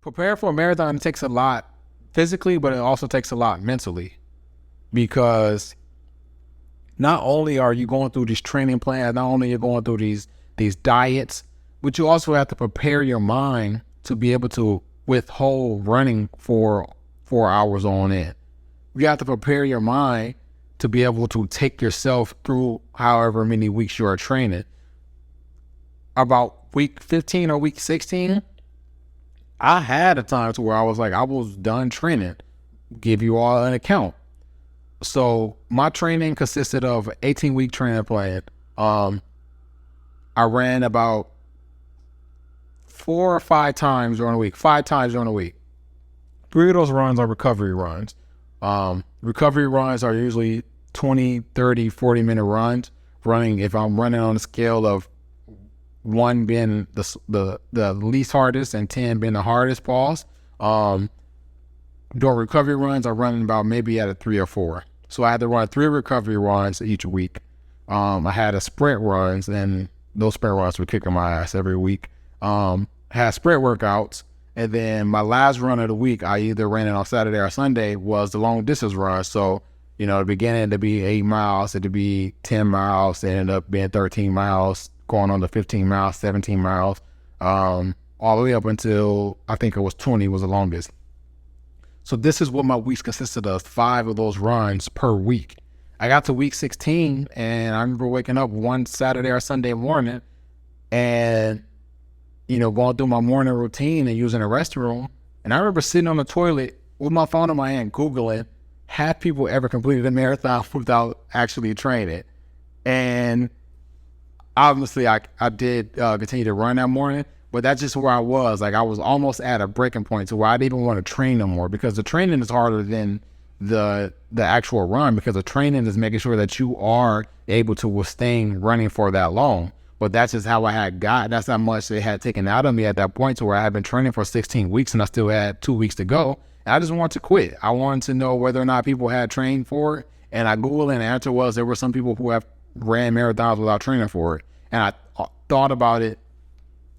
Prepare for a marathon takes a lot physically, but it also takes a lot mentally, because not only are you going through these training plans, not only are you going through these diets, but you also have to prepare your mind to be able to withhold running for 4 hours on end. You have to prepare your mind to be able to take yourself through however many weeks you are training. About week 15 or week 16, I had a time to where I was like, I was done training. Give you all an account. So my training consisted of an 18-week training plan. I ran about 4 or 5 times during the week, 5 times during the week. 3 of those runs are recovery runs. Recovery runs are usually 20, 30, 40-minute runs. If I'm running on a scale of 1 being the least hardest and 10 being the hardest pause, during recovery runs, I'm running about maybe at a 3 or 4. So I had to run 3 recovery runs each week. I had a sprint runs, and those sprint runs were kicking my ass every week. Had sprint workouts, and then my last run of the week, I either ran it on Saturday or Sunday, was the long distance run. So, the beginning to be 8 miles, it to be 10 miles, it ended up being 13 miles, going on to 15 miles, 17 miles, all the way up until I think it was 20 was the longest. So this is what my weeks consisted of, 5 of those runs per week. I got to week 16, and I remember waking up one Saturday or Sunday morning and, going through my morning routine and using the restroom. And I remember sitting on the toilet with my phone in my hand, Googling, have people ever completed a marathon without actually training? And obviously I did continue to run that morning, but that's just where I was. Like, I was almost at a breaking point to where I didn't even want to train no more, because the training is harder than the actual run, because the training is making sure that you are able to withstand running for that long. But that's just how I had got. That's how much they had taken out of me at that point, to where I had been training for 16 weeks and I still had 2 weeks to go. And I just wanted to quit. I wanted to know whether or not people had trained for it. And I Googled, and the answer was there were some people who have ran marathons without training for it. And I thought about it.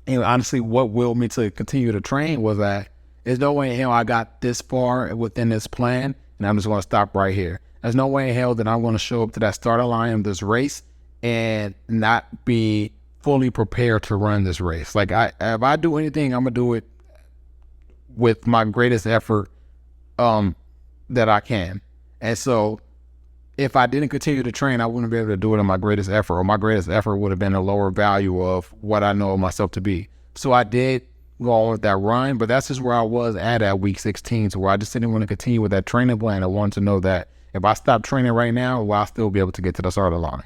And honestly, what willed me to continue to train was that there's no way in hell I got this far within this plan, and I'm just going to stop right here. There's no way in hell that I'm going to show up to that starting line of this race and not be fully prepared to run this race. Like, if I do anything, I'm going to do it with my greatest effort that I can. And so if I didn't continue to train, I wouldn't be able to do it in my greatest effort, or my greatest effort would have been a lower value of what I know myself to be. So I did go on with that run, but that's just where I was at week 16, so where I just didn't want to continue with that training plan. I wanted to know that if I stopped training right now, will I still be able to get to the starting line?